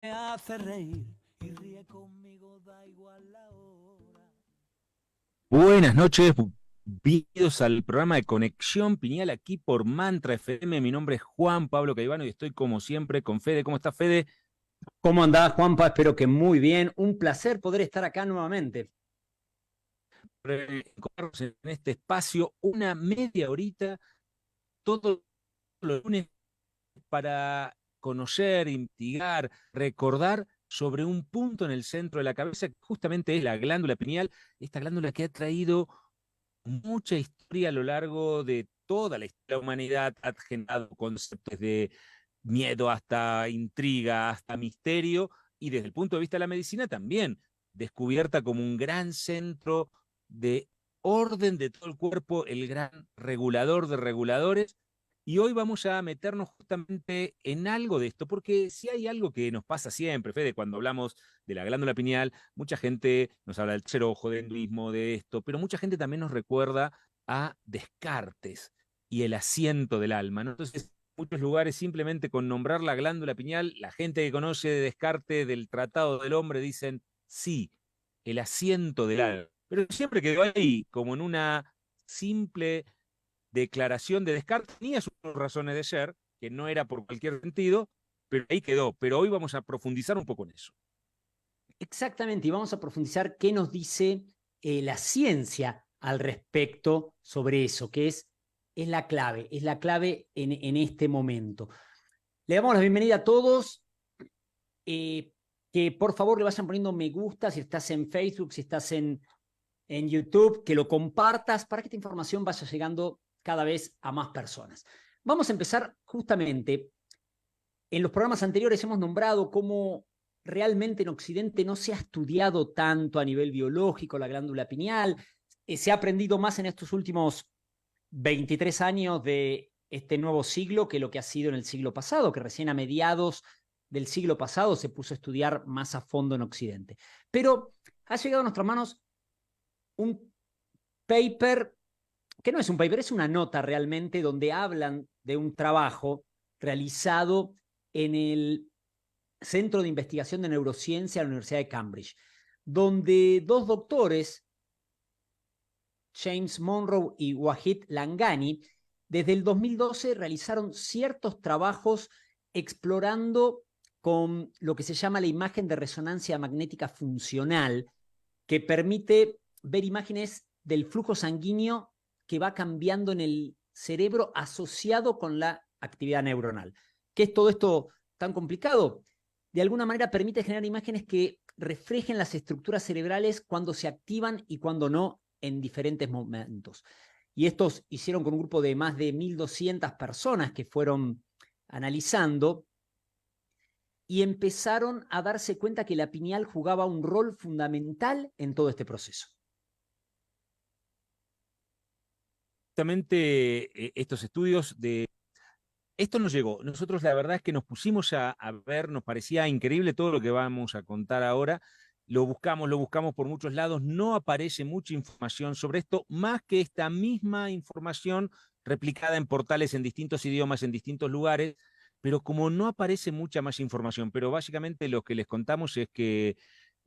Me hace reír y ríe conmigo, da igual la hora. Buenas noches, bienvenidos al programa de Conexión Piñal aquí por Mantra FM. Mi nombre es Juan Pablo Caivano y estoy como siempre con Fede. ¿Cómo está Fede? ¿Cómo andás, Juanpa? Espero que muy bien. Un placer poder estar acá nuevamente. Encontrarnos en este espacio una media horita todos los lunes para conocer, investigar, recordar sobre un punto en el centro de la cabeza que justamente es la glándula pineal, esta glándula que ha traído mucha historia a lo largo de toda la historia de la humanidad, ha generado conceptos de miedo hasta intriga, hasta misterio, y desde el punto de vista de la medicina también, descubierta como un gran centro de orden de todo el cuerpo, el gran regulador de reguladores. Y hoy vamos a meternos justamente en algo de esto, porque si hay algo que nos pasa siempre, Fede, cuando hablamos de la glándula pineal, mucha gente nos habla del tercer ojo, del endoísmo, de esto, pero mucha gente también nos recuerda a Descartes y el asiento del alma, ¿no? Entonces, muchos lugares simplemente con nombrar la glándula pineal, la gente que conoce de Descartes del Tratado del Hombre dicen, sí, el asiento del alma. Pero siempre quedó ahí, como en una simple declaración de Descartes, tenía sus razones de ser, que no era por cualquier sentido, pero ahí quedó. Pero hoy vamos a profundizar un poco en eso. Exactamente, y vamos a profundizar qué nos dice la ciencia al respecto sobre eso, que es la clave en este momento. Le damos la bienvenida a todos, eh, que por favor le vayan poniendo me gusta si estás en Facebook, si estás en YouTube, que lo compartas para que esta información vaya llegando cada vez a más personas. Vamos a empezar justamente. En los programas anteriores hemos nombrado cómo realmente en Occidente no se ha estudiado tanto a nivel biológico la glándula pineal. Se ha aprendido más en estos últimos 23 años de este nuevo siglo que lo que ha sido en el siglo pasado, que recién a mediados del siglo pasado se puso a estudiar más a fondo en Occidente. Pero ha llegado a nuestras manos un paper, que no es un paper, es una nota realmente donde hablan de un trabajo realizado en el Centro de Investigación de Neurociencia de la Universidad de Cambridge, donde dos doctores, James Monroe y Wahid Langani, desde el 2012 realizaron ciertos trabajos explorando con lo que se llama la imagen de resonancia magnética funcional, que permite ver imágenes del flujo sanguíneo que va cambiando en el cerebro asociado con la actividad neuronal. ¿Qué es todo esto tan complicado? De alguna manera permite generar imágenes que reflejen las estructuras cerebrales cuando se activan y cuando no en diferentes momentos. Y estos hicieron con un grupo de más de 1.200 personas que fueron analizando y empezaron a darse cuenta que la pineal jugaba un rol fundamental en todo este proceso. Justamente estos estudios de esto nos llegó. Nosotros la verdad es que nos pusimos a ver, nos parecía increíble todo lo que vamos a contar ahora. Lo buscamos por muchos lados, no aparece mucha información sobre esto, más que esta misma información replicada en portales en distintos idiomas, en distintos lugares, pero como no aparece mucha más información, pero básicamente lo que les contamos es que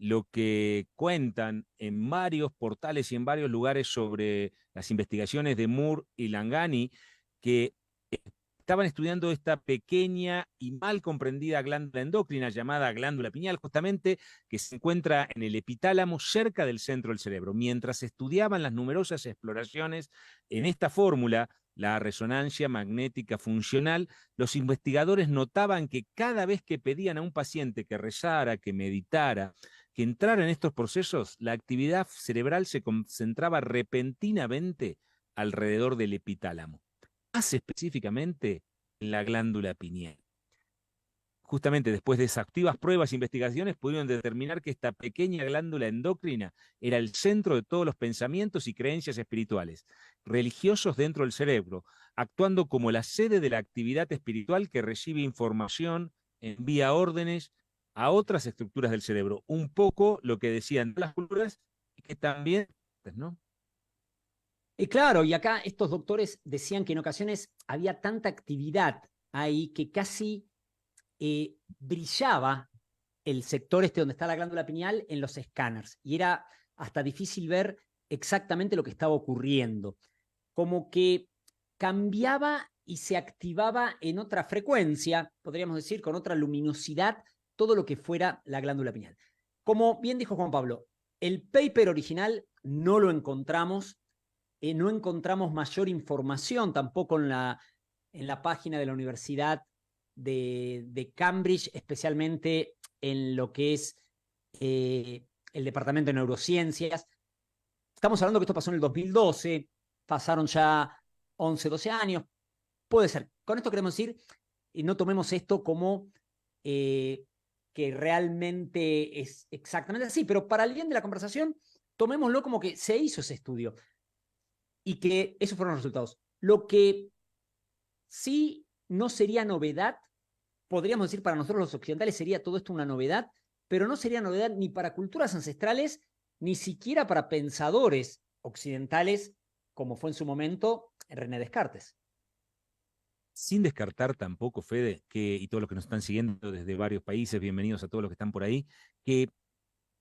lo que cuentan en varios portales y en varios lugares sobre las investigaciones de Moore y Langani, que estaban estudiando esta pequeña y mal comprendida glándula endocrina llamada glándula pineal, justamente, que se encuentra en el epitálamo cerca del centro del cerebro. Mientras estudiaban las numerosas exploraciones en esta fórmula, la resonancia magnética funcional, los investigadores notaban que cada vez que pedían a un paciente que rezara, que meditara, que entrara en estos procesos, la actividad cerebral se concentraba repentinamente alrededor del epitálamo, más específicamente en la glándula pineal. Justamente después de exhaustivas pruebas e investigaciones pudieron determinar que esta pequeña glándula endocrina era el centro de todos los pensamientos y creencias espirituales, religiosos dentro del cerebro, actuando como la sede de la actividad espiritual que recibe información, envía órdenes a otras estructuras del cerebro. Un poco lo que decían las culturas y que también, ¿no? Y claro, y acá estos doctores decían que en ocasiones había tanta actividad ahí que casi brillaba el sector este donde está la glándula pineal en los escáneres. Y era hasta difícil ver exactamente lo que estaba ocurriendo. Como que cambiaba y se activaba en otra frecuencia, podríamos decir, con otra luminosidad, todo lo que fuera la glándula pineal. Como bien dijo Juan Pablo, el paper original no lo encontramos, no encontramos mayor información tampoco en la página de la Universidad de Cambridge, especialmente en lo que es el Departamento de Neurociencias. Estamos hablando que esto pasó en el 2012, pasaron ya 11, 12 años, puede ser. Con esto queremos decir, no tomemos esto como que realmente es exactamente así, pero para el bien de la conversación, tomémoslo como que se hizo ese estudio y que esos fueron los resultados. Lo que sí no sería novedad, podríamos decir para nosotros los occidentales sería todo esto una novedad, pero no sería novedad ni para culturas ancestrales, ni siquiera para pensadores occidentales, como fue en su momento René Descartes. Sin descartar tampoco, Fede, y todos los que nos están siguiendo desde varios países, bienvenidos a todos los que están por ahí, que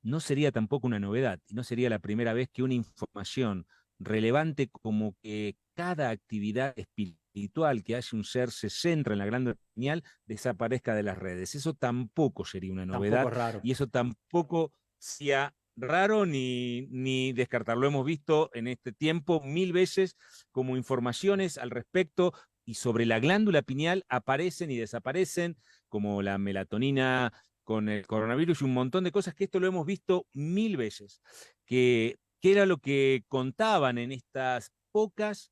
no sería tampoco una novedad, y no sería la primera vez que una información relevante como que cada actividad espiritual que hace un ser se centra en la glándula pineal desaparezca de las redes. Eso tampoco sería una novedad, Tampoco es raro. y eso tampoco sería raro ni descartar. Lo hemos visto en este tiempo 1000 veces como informaciones al respecto y sobre la glándula pineal aparecen y desaparecen, como la melatonina con el coronavirus y un montón de cosas que esto lo hemos visto 1000 veces, que era lo que contaban en estas pocas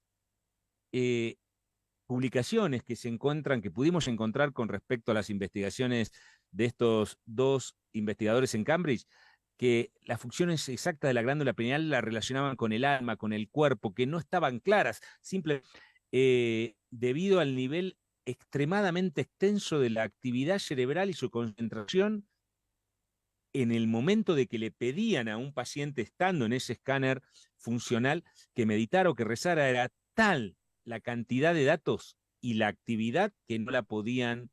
publicaciones que se encuentran, que pudimos encontrar con respecto a las investigaciones de estos dos investigadores en Cambridge, que las funciones exactas de la glándula pineal la relacionaban con el alma, con el cuerpo, que no estaban claras, simplemente debido al nivel extremadamente extenso de la actividad cerebral y su concentración en el momento de que le pedían a un paciente estando en ese escáner funcional que meditara o que rezara, era tal la cantidad de datos y la actividad que no la podían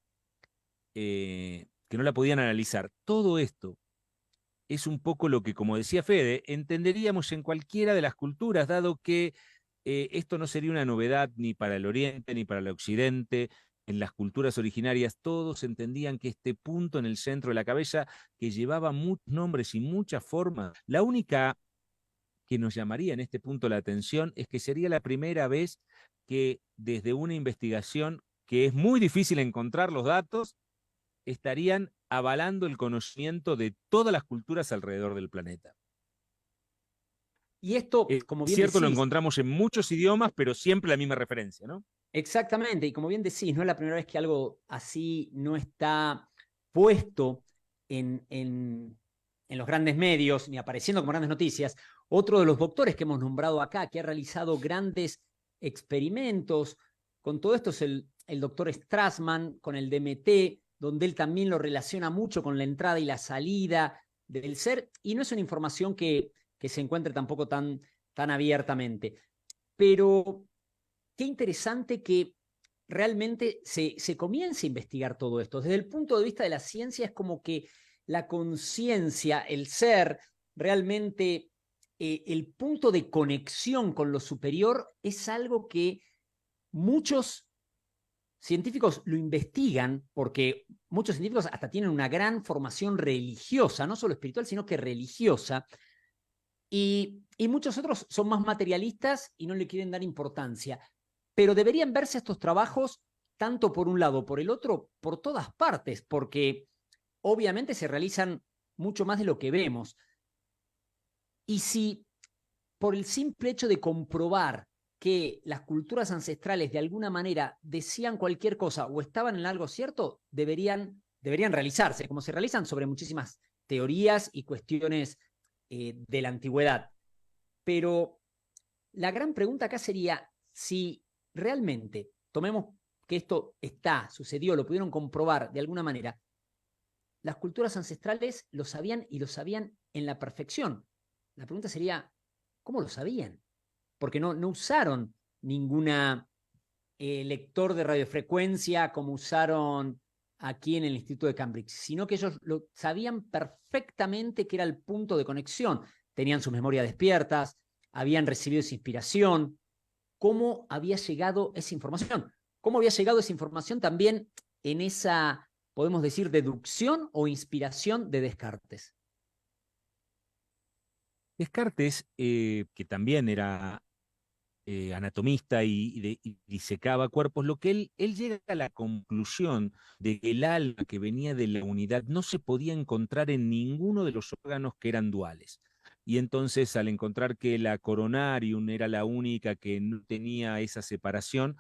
analizar. Todo esto es un poco lo que, como decía Fede, entenderíamos en cualquiera de las culturas, dado que esto no sería una novedad ni para el Oriente ni para el Occidente. En las culturas originarias todos entendían que este punto en el centro de la cabeza, que llevaba muchos nombres y muchas formas, la única que nos llamaría en este punto la atención es que sería la primera vez que desde una investigación que es muy difícil encontrar los datos, estarían avalando el conocimiento de todas las culturas alrededor del planeta. Y esto, Es como bien cierto, lo decís, encontramos en muchos idiomas, pero siempre la misma referencia, ¿no? exactamente, y como bien decís, no es la primera vez que algo así no está puesto en los grandes medios, ni apareciendo como grandes noticias. Otro de los doctores que hemos nombrado acá, que ha realizado grandes experimentos con todo esto, es el doctor Strassman, con el DMT, donde él también lo relaciona mucho con la entrada y la salida del ser, y no es una información que se encuentre tampoco tan abiertamente. Pero qué interesante que realmente se comience a investigar todo esto. Desde el punto de vista de la ciencia es como que la conciencia, el ser, realmente el punto de conexión con lo superior es algo que muchos científicos lo investigan, porque muchos científicos hasta tienen una gran formación religiosa, no solo espiritual, sino que religiosa, y muchos otros son más materialistas y no le quieren dar importancia. Pero deberían verse estos trabajos tanto por un lado, por el otro, por todas partes, porque obviamente se realizan mucho más de lo que vemos. Y si por el simple hecho de comprobar que las culturas ancestrales de alguna manera decían cualquier cosa o estaban en algo cierto, deberían realizarse, como se realizan sobre muchísimas teorías y cuestiones de la antigüedad. Pero la gran pregunta acá sería si realmente, tomemos que esto sucedió, lo pudieron comprobar de alguna manera, las culturas ancestrales lo sabían y lo sabían en la perfección. La pregunta sería, ¿cómo lo sabían? Porque no usaron ninguna lector de radiofrecuencia como usaron aquí en el Instituto de Cambridge, sino que ellos lo sabían perfectamente que era el punto de conexión. Tenían sus memorias despiertas, habían recibido esa inspiración. ¿Cómo había llegado esa información? ¿Cómo había llegado esa información también en esa, podemos decir, deducción o inspiración de Descartes? Descartes, que también era anatomista y disecaba cuerpos, lo que él llega a la conclusión de que el alma que venía de la unidad no se podía encontrar en ninguno de los órganos que eran duales. Y entonces, al encontrar que la coronarium era la única que no tenía esa separación,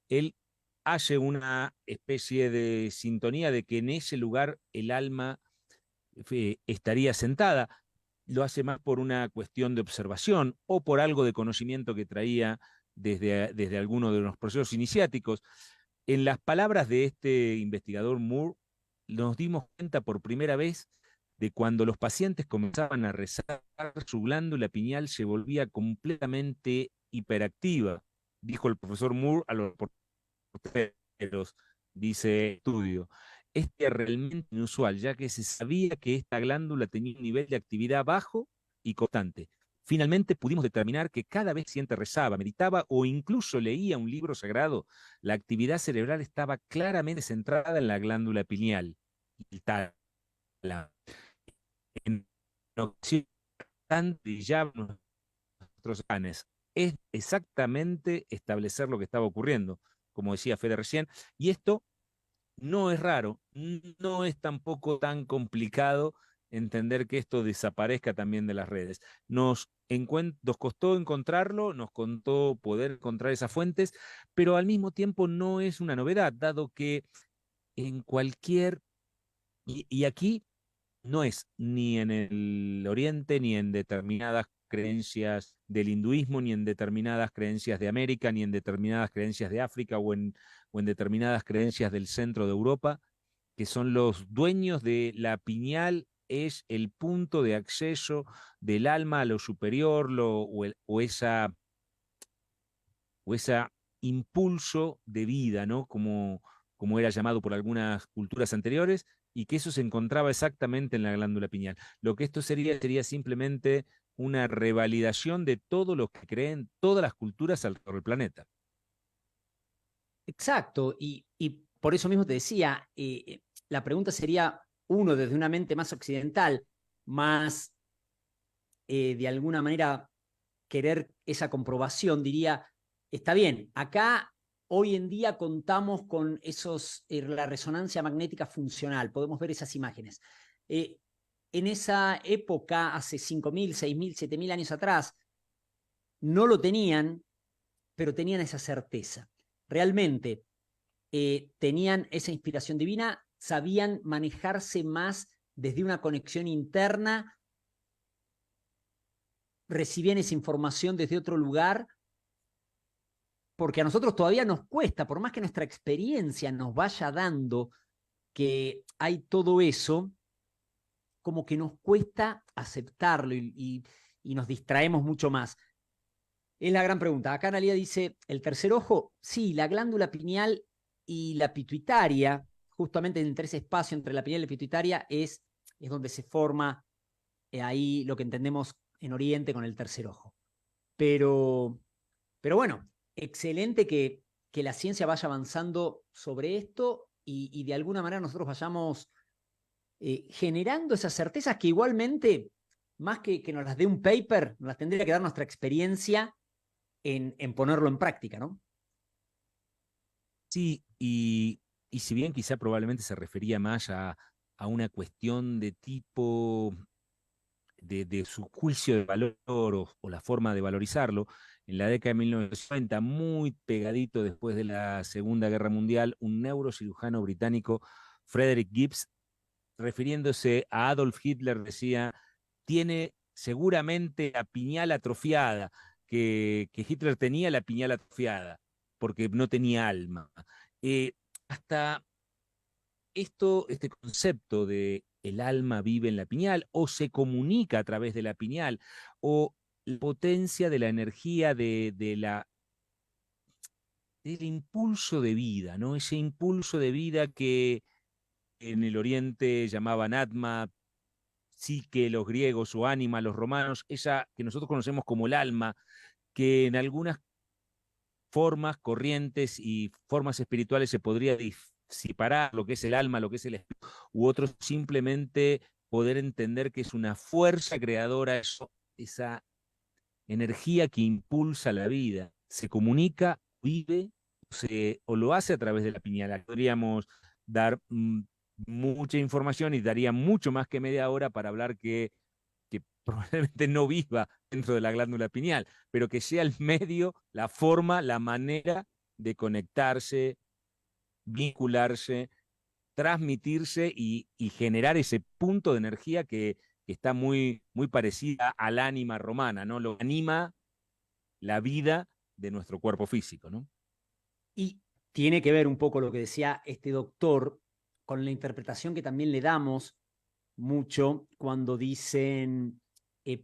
él hace una especie de sintonía de que en ese lugar el alma estaría sentada. Lo hace más por una cuestión de observación o por algo de conocimiento que traía desde alguno de los procesos iniciáticos. En las palabras de este investigador Moore, nos dimos cuenta por primera vez de cuando los pacientes comenzaban a rezar, su glándula pineal se volvía completamente hiperactiva, dijo el profesor Moore a los reporteros, dice estudio. Este es realmente inusual, ya que se sabía que esta glándula tenía un nivel de actividad bajo y constante. Finalmente pudimos determinar que cada vez que el paciente rezaba, meditaba o incluso leía un libro sagrado, la actividad cerebral estaba claramente centrada en la glándula pineal y tal. En ocasiones brillaban nuestros planes. Es exactamente establecer lo que estaba ocurriendo, como decía Fede recién, y esto no es raro, no es tampoco tan complicado entender que esto desaparezca también de las redes. Nos costó encontrarlo, nos costó poder encontrar esas fuentes, pero al mismo tiempo no es una novedad, dado que en cualquier, y aquí no es ni en el Oriente, ni en determinadas creencias del hinduismo, ni en determinadas creencias de América, ni en determinadas creencias de África o en determinadas creencias del centro de Europa, que son los dueños de la pineal, es el punto de acceso del alma a lo superior, o esa impulso de vida, ¿no? Como era llamado por algunas culturas anteriores, y que eso se encontraba exactamente en la glándula pineal. Lo que esto sería simplemente una revalidación de todo lo que creen todas las culturas alrededor del planeta. Exacto, y por eso mismo te decía, la pregunta sería, uno, desde una mente más occidental, más de alguna manera querer esa comprobación, diría, está bien, acá hoy en día contamos con la resonancia magnética funcional, podemos ver esas imágenes. En esa época, hace 5.000, 6.000, 7.000 años atrás, no lo tenían, pero tenían esa certeza. Realmente tenían esa inspiración divina, sabían manejarse más desde una conexión interna, recibían esa información desde otro lugar, porque a nosotros todavía nos cuesta, por más que nuestra experiencia nos vaya dando que hay todo eso, como que nos cuesta aceptarlo y nos distraemos mucho más. Es la gran pregunta. Acá Analia dice, ¿el tercer ojo? Sí, la glándula pineal y la pituitaria, justamente entre ese espacio entre la pineal y la pituitaria, es donde se forma ahí lo que entendemos en Oriente con el tercer ojo. Pero bueno, excelente que la ciencia vaya avanzando sobre esto y de alguna manera nosotros vayamos generando esas certezas que igualmente, más que nos las dé un paper, nos las tendría que dar nuestra experiencia en ponerlo en práctica, ¿no? Sí, y si bien quizá probablemente se refería más a una cuestión de tipo de su juicio de valor o la forma de valorizarlo, en la década de 1950, muy pegadito después de la Segunda Guerra Mundial, un neurocirujano británico, Frederick Gibbs, refiriéndose a Adolf Hitler, decía, tiene seguramente la piñal atrofiada, que Hitler tenía la piñal atrofiada, porque no tenía alma. Hasta este concepto de el alma vive en la piñal o se comunica a través de la piñal, o la potencia de la energía del impulso de vida, ¿no? Ese impulso de vida en el Oriente llamaban Atma, psique los griegos o ánima los romanos, esa que nosotros conocemos como el alma, que en algunas formas, corrientes y formas espirituales se podría separar lo que es el alma, lo que es el espíritu, u otros simplemente poder entender que es una fuerza creadora, esa energía que impulsa la vida, se comunica, vive, o lo hace a través de la pineal. Podríamos dar mucha información y daría mucho más que media hora para hablar que probablemente no viva dentro de la glándula pineal, pero que sea el medio, la forma, la manera de conectarse, vincularse, transmitirse y generar ese punto de energía que está muy parecida al ánima romana, ¿no? Lo que anima la vida de nuestro cuerpo físico, ¿no? Y tiene que ver un poco lo que decía este doctor con la interpretación que también le damos mucho cuando dicen,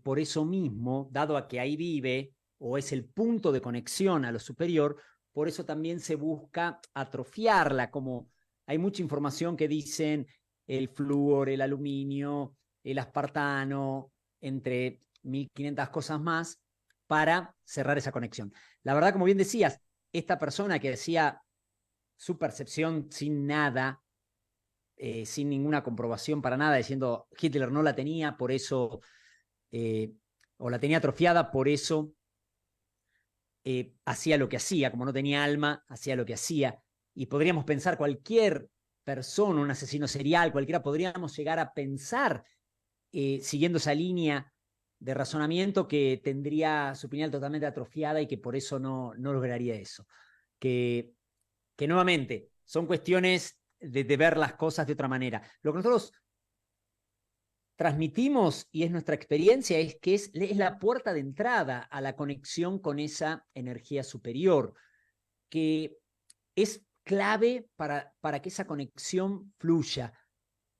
por eso mismo, dado a que ahí vive o es el punto de conexión a lo superior, por eso también se busca atrofiarla, como hay mucha información que dicen el flúor, el aluminio, el aspartano, entre 1500 cosas más, para cerrar esa conexión. La verdad, como bien decías, esta persona que decía su percepción sin nada, sin ninguna comprobación para nada, diciendo Hitler no la tenía, por eso, o la tenía atrofiada, por eso hacía lo que hacía, como no tenía alma, hacía lo que hacía. Y podríamos pensar cualquier persona, un asesino serial, cualquiera, podríamos llegar a pensar, siguiendo esa línea de razonamiento, que tendría su pineal totalmente atrofiada y que por eso no lograría eso. Que nuevamente son cuestiones de ver las cosas de otra manera. Lo que nosotros transmitimos y es nuestra experiencia es que es la puerta de entrada a la conexión con esa energía superior, que es clave para que esa conexión fluya,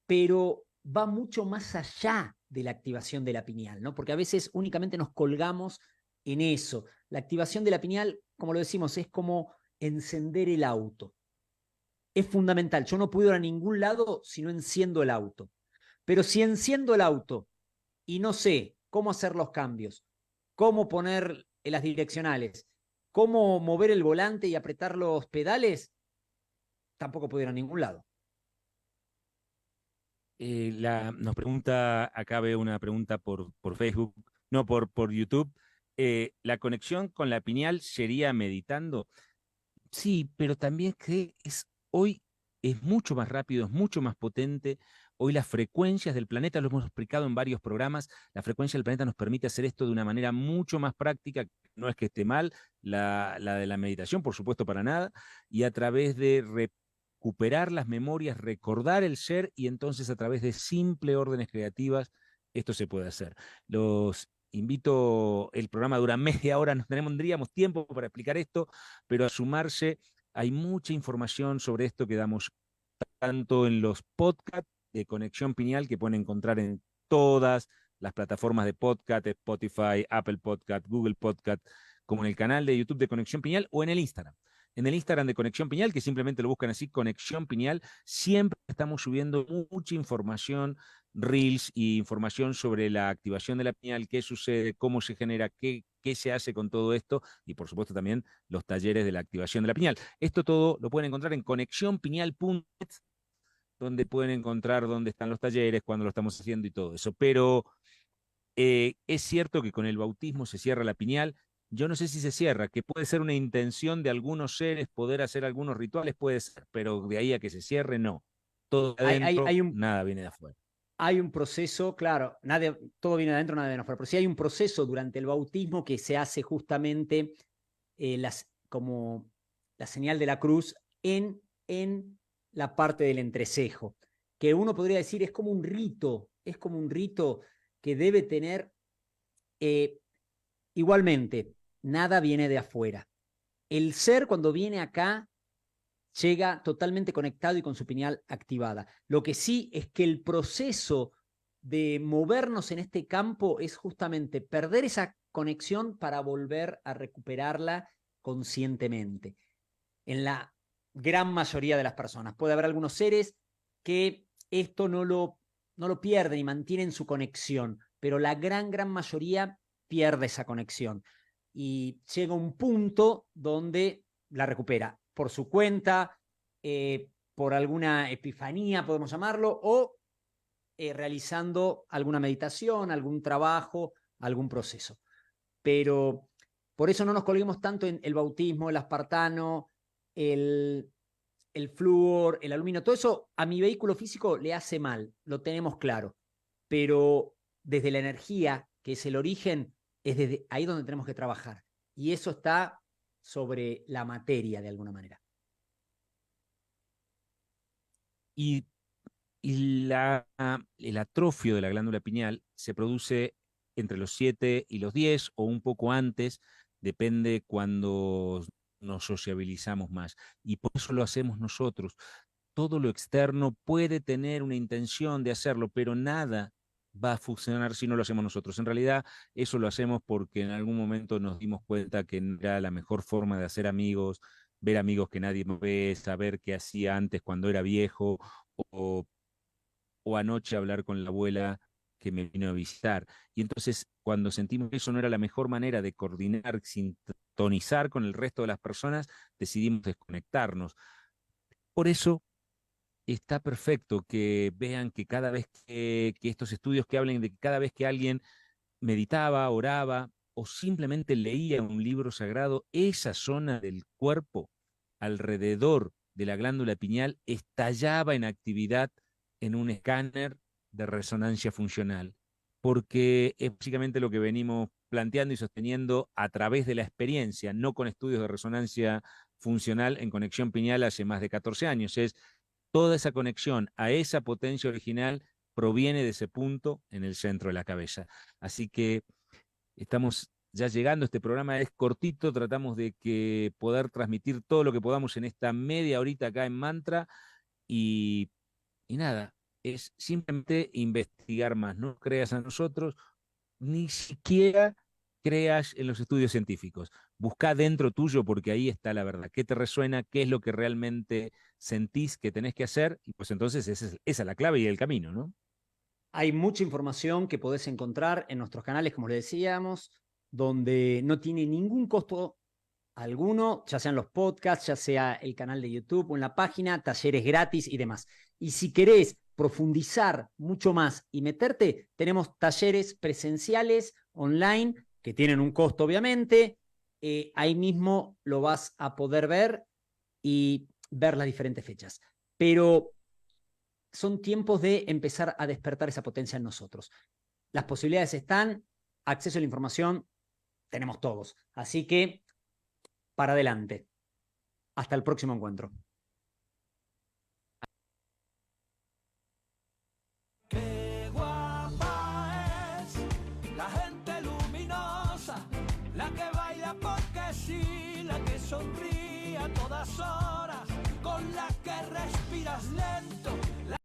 pero va mucho más allá de la activación de la pineal, ¿no? Porque a veces únicamente nos colgamos en eso. La activación de la pineal, como lo decimos, es como encender el auto. Es fundamental. Yo no puedo ir a ningún lado si no enciendo el auto. Pero si enciendo el auto y no sé cómo hacer los cambios, cómo poner las direccionales, cómo mover el volante y apretar los pedales, tampoco puedo ir a ningún lado. Nos pregunta, acá veo una pregunta por Facebook, no, por YouTube. ¿La conexión con la pineal sería meditando? Sí, pero también que hoy es mucho más rápido, es mucho más potente. Hoy las frecuencias del planeta, lo hemos explicado en varios programas, la frecuencia del planeta nos permite hacer esto de una manera mucho más práctica. No es que esté mal la de la meditación, por supuesto, para nada, y a través de recuperar las memorias, recordar el ser, y entonces a través de simple órdenes creativas, esto se puede hacer. Los invito, el programa dura media hora, no tendríamos tiempo para explicar esto, pero a sumarse, hay mucha información sobre esto que damos tanto en los podcasts de Conexión Pineal, que pueden encontrar en todas las plataformas de podcast, Spotify, Apple Podcast, Google Podcast, como en el canal de YouTube de Conexión Pineal o en el Instagram. En el Instagram de Conexión Pineal, que simplemente lo buscan así, Conexión Pineal, siempre estamos subiendo mucha información, reels y información sobre la activación de la pineal, qué sucede, cómo se genera, qué se hace con todo esto y por supuesto también los talleres de la activación de la pineal. Esto todo lo pueden encontrar en conexionpineal.net, donde pueden encontrar dónde están los talleres, cuándo lo estamos haciendo y todo eso. Pero es cierto que con el bautismo se cierra la pineal. Yo no sé si se cierra, que puede ser una intención de algunos seres poder hacer algunos rituales, puede ser, pero de ahí a que se cierre, no. Todo adentro, nada viene de afuera. Hay un proceso, claro, todo viene de adentro, nada viene de afuera, pero sí hay un proceso durante el bautismo que se hace justamente como la señal de la cruz en la parte del entrecejo, que uno podría decir es como un rito que debe tener. Igualmente, nada viene de afuera. El ser, cuando viene acá, llega totalmente conectado y con su pineal activada. Lo que sí es que el proceso de movernos en este campo es justamente perder esa conexión para volver a recuperarla conscientemente. En la gran mayoría de las personas. Puede haber algunos seres que esto no lo pierden y mantienen su conexión, pero la gran mayoría pierde esa conexión y llega un punto donde la recupera por su cuenta, por alguna epifanía, podemos llamarlo, o realizando alguna meditación, algún trabajo, algún proceso. Pero por eso no nos colguemos tanto en el bautismo, el aspartano, el flúor, el aluminio. Todo eso a mi vehículo físico le hace mal, lo tenemos claro. Pero desde la energía, que es el origen, es desde ahí donde tenemos que trabajar. Y eso está sobre la materia de alguna manera. Y el atrofio de la glándula pineal se produce entre los 7 y los 10 o un poco antes, depende cuando nos sociabilizamos más. Y por eso lo hacemos nosotros. Todo lo externo puede tener una intención de hacerlo, pero nada va a funcionar si no lo hacemos nosotros. En realidad, eso lo hacemos porque en algún momento nos dimos cuenta que no era la mejor forma de hacer amigos, ver amigos que nadie ve, saber qué hacía antes cuando era viejo, o, o anoche hablar con la abuela que me vino a visitar. Y entonces, cuando sentimos que eso no era la mejor manera de coordinar, sintonizar con el resto de las personas, decidimos desconectarnos. Por eso está perfecto que vean que cada vez que estos estudios que hablen de que cada vez que alguien meditaba, oraba o simplemente leía un libro sagrado, esa zona del cuerpo alrededor de la glándula pineal estallaba en actividad en un escáner de resonancia funcional, porque es básicamente lo que venimos planteando y sosteniendo a través de la experiencia, no con estudios de resonancia funcional en conexión pineal hace más de 14 años. Es toda esa conexión a esa potencia original proviene de ese punto en el centro de la cabeza. Así que estamos ya llegando, este programa es cortito, tratamos de que poder transmitir todo lo que podamos en esta media horita acá en Mantra y nada, es simplemente investigar más, no creas a nosotros, ni siquiera creas en los estudios científicos. Busca dentro tuyo porque ahí está la verdad. ¿Qué te resuena? ¿Qué es lo que realmente sentís que tenés que hacer? Y pues entonces esa es la clave y el camino, ¿no? Hay mucha información que podés encontrar en nuestros canales, como les decíamos, donde no tiene ningún costo alguno, ya sean los podcasts, ya sea el canal de YouTube o en la página, talleres gratis y demás. Y si querés profundizar mucho más y meterte, tenemos talleres presenciales, online, que tienen un costo obviamente. Ahí mismo lo vas a poder ver y ver las diferentes fechas. Pero son tiempos de empezar a despertar esa potencia en nosotros. Las posibilidades están, acceso a la información tenemos todos. Así que, para adelante. Hasta el próximo encuentro. Qué guapa es la gente luminosa, la que baila porque sí, la que sonríe a todas horas, con la que respiras lento